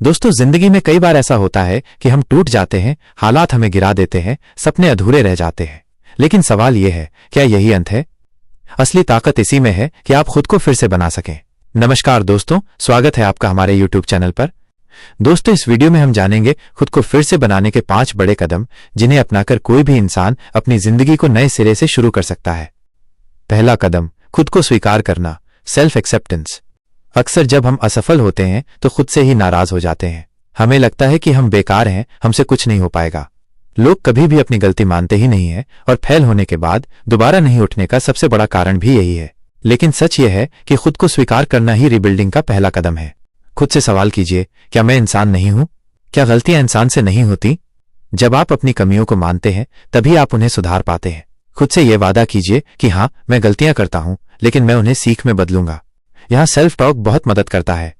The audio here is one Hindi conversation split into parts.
दोस्तों, जिंदगी में कई बार ऐसा होता है कि हम टूट जाते हैं, हालात हमें गिरा देते हैं, सपने अधूरे रह जाते हैं। लेकिन सवाल यह है, क्या यही अंत है? असली ताकत इसी में है कि आप खुद को फिर से बना सकें। नमस्कार दोस्तों, स्वागत है आपका हमारे YouTube चैनल पर। दोस्तों, इस वीडियो में हम जानेंगे खुद को फिर से बनाने के 5 बड़े कदम, जिन्हें अपनाकर कोई भी इंसान अपनी जिंदगी को नए सिरे से शुरू कर सकता है। पहला कदम, खुद को स्वीकार करना, सेल्फ एक्सेप्टेंस। अक्सर जब हम असफल होते हैं तो खुद से ही नाराज हो जाते हैं। हमें लगता है कि हम बेकार हैं, हमसे कुछ नहीं हो पाएगा। लोग कभी भी अपनी गलती मानते ही नहीं है और फेल होने के बाद दोबारा नहीं उठने का सबसे बड़ा कारण भी यही है। लेकिन सच यह है कि खुद को स्वीकार करना ही रिबिल्डिंग का पहला कदम है। खुद से सवाल कीजिए, क्या मैं इंसान नहीं हूं? क्या गलतियां इंसान से नहीं होती? जब आप अपनी कमियों को मानते हैं तभी आप उन्हें सुधार पाते हैं। खुद से यह वादा कीजिए कि हाँ, मैं गलतियां करता हूं, लेकिन मैं उन्हें सीख में बदलूंगा। यहां सेल्फ टॉक बहुत मदद करता है।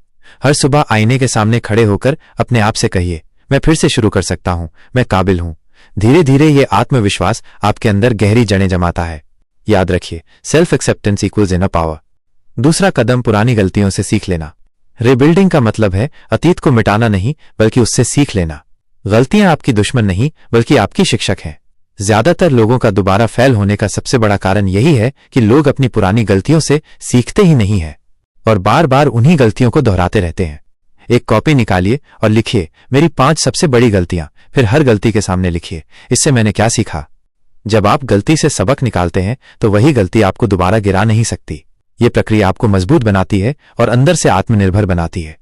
हर सुबह आईने के सामने खड़े होकर अपने आप से कहिए, मैं फिर से शुरू कर सकता हूं, मैं काबिल हूं। धीरे धीरे ये आत्मविश्वास आपके अंदर गहरी जड़ें जमाता है। याद रखिए, self acceptance equals inner power. दूसरा कदम, पुरानी गलतियों से सीख लेना। रिबिल्डिंग का मतलब है अतीत को मिटाना नहीं, बल्कि उससे सीख लेना। गलतियां आपकी दुश्मन नहीं, बल्कि आपकी शिक्षक हैं। ज्यादातर लोगों का दोबारा फेल होने का सबसे बड़ा कारण यही है कि लोग अपनी पुरानी गलतियों से सीखते ही नहीं है और बार बार उन्हीं गलतियों को दोहराते रहते हैं। एक कॉपी निकालिए और लिखिए, मेरी 5 सबसे बड़ी गलतियां। फिर हर गलती के सामने लिखिए, इससे मैंने क्या सीखा। जब आप गलती से सबक निकालते हैं तो वही गलती आपको दोबारा गिरा नहीं सकती। ये प्रक्रिया आपको मजबूत बनाती है और अंदर से आत्मनिर्भर बनाती है।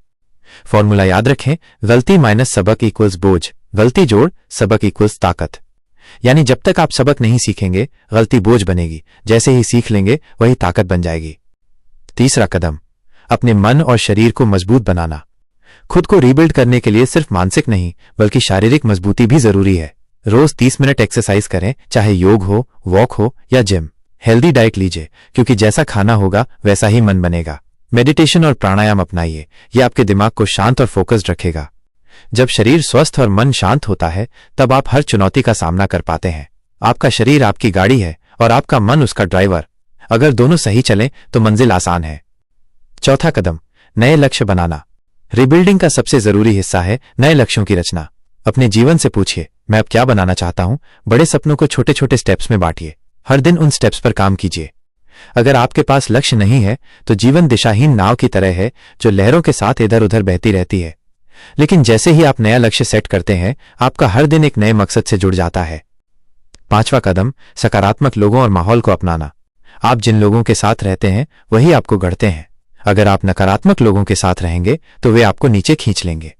फॉर्मूला याद रखें, गलती माइनस सबक इक्वल्स बोझ, गलती जोड़ सबक इक्वल्स ताकत। यानी जब तक आप सबक नहीं सीखेंगे, गलती बोझ बनेगी। जैसे ही सीख लेंगे, वही ताकत बन जाएगी। तीसरा कदम, अपने मन और शरीर को मजबूत बनाना। खुद को रीबिल्ड करने के लिए सिर्फ मानसिक नहीं, बल्कि शारीरिक मजबूती भी जरूरी है। रोज 30 मिनट एक्सरसाइज करें, चाहे योग हो, वॉक हो या जिम। हेल्दी डाइट लीजिए, क्योंकि जैसा खाना होगा वैसा ही मन बनेगा। मेडिटेशन और प्राणायाम अपनाइए, यह आपके दिमाग को शांत और फोकस्ड रखेगा। जब शरीर स्वस्थ और मन शांत होता है, तब आप हर चुनौती का सामना कर पाते हैं। आपका शरीर आपकी गाड़ी है और आपका मन उसका ड्राइवर। अगर दोनों सही चलें तो मंजिल आसान है। चौथा कदम, नए लक्ष्य बनाना। रिबिल्डिंग का सबसे जरूरी हिस्सा है नए लक्ष्यों की रचना। अपने जीवन से पूछिए, मैं अब क्या बनाना चाहता हूं। बड़े सपनों को छोटे छोटे स्टेप्स में बांटिए। हर दिन उन स्टेप्स पर काम कीजिए। अगर आपके पास लक्ष्य नहीं है तो जीवन दिशाहीन नाव की तरह है, जो लहरों के साथ इधर उधर बहती रहती है। लेकिन जैसे ही आप नया लक्ष्य सेट करते हैं, आपका हर दिन एक नए मकसद से जुड़ जाता है। पांचवा कदम, सकारात्मक लोगों और माहौल को अपनाना। आप जिन लोगों के साथ रहते हैं वही आपको गढ़ते हैं। अगर आप नकारात्मक लोगों के साथ रहेंगे तो वे आपको नीचे खींच लेंगे।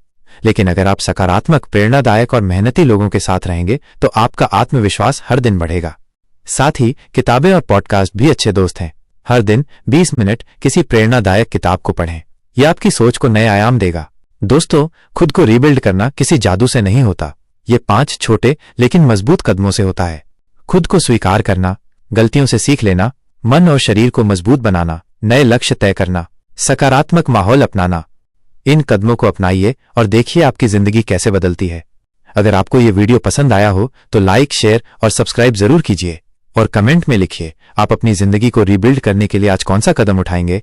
लेकिन अगर आप सकारात्मक, प्रेरणादायक और मेहनती लोगों के साथ रहेंगे तो आपका आत्मविश्वास हर दिन बढ़ेगा। साथ ही किताबें और पॉडकास्ट भी अच्छे दोस्त हैं। हर दिन 20 मिनट किसी प्रेरणादायक किताब को पढ़ें। यह आपकी सोच को नए आयाम देगा। दोस्तों, खुद को रीबिल्ड करना किसी जादू से नहीं होता। ये 5 छोटे लेकिन मजबूत कदमों से होता है। खुद को स्वीकार करना, गलतियों से सीख लेना, मन और शरीर को मजबूत बनाना, नए लक्ष्य तय करना, सकारात्मक माहौल अपनाना। इन कदमों को अपनाइए और देखिए आपकी जिंदगी कैसे बदलती है। अगर आपको ये वीडियो पसंद आया हो तो लाइक, शेयर और सब्सक्राइब जरूर कीजिए और कमेंट में लिखिए, आप अपनी जिंदगी को रीबिल्ड करने के लिए आज कौन सा कदम उठाएंगे।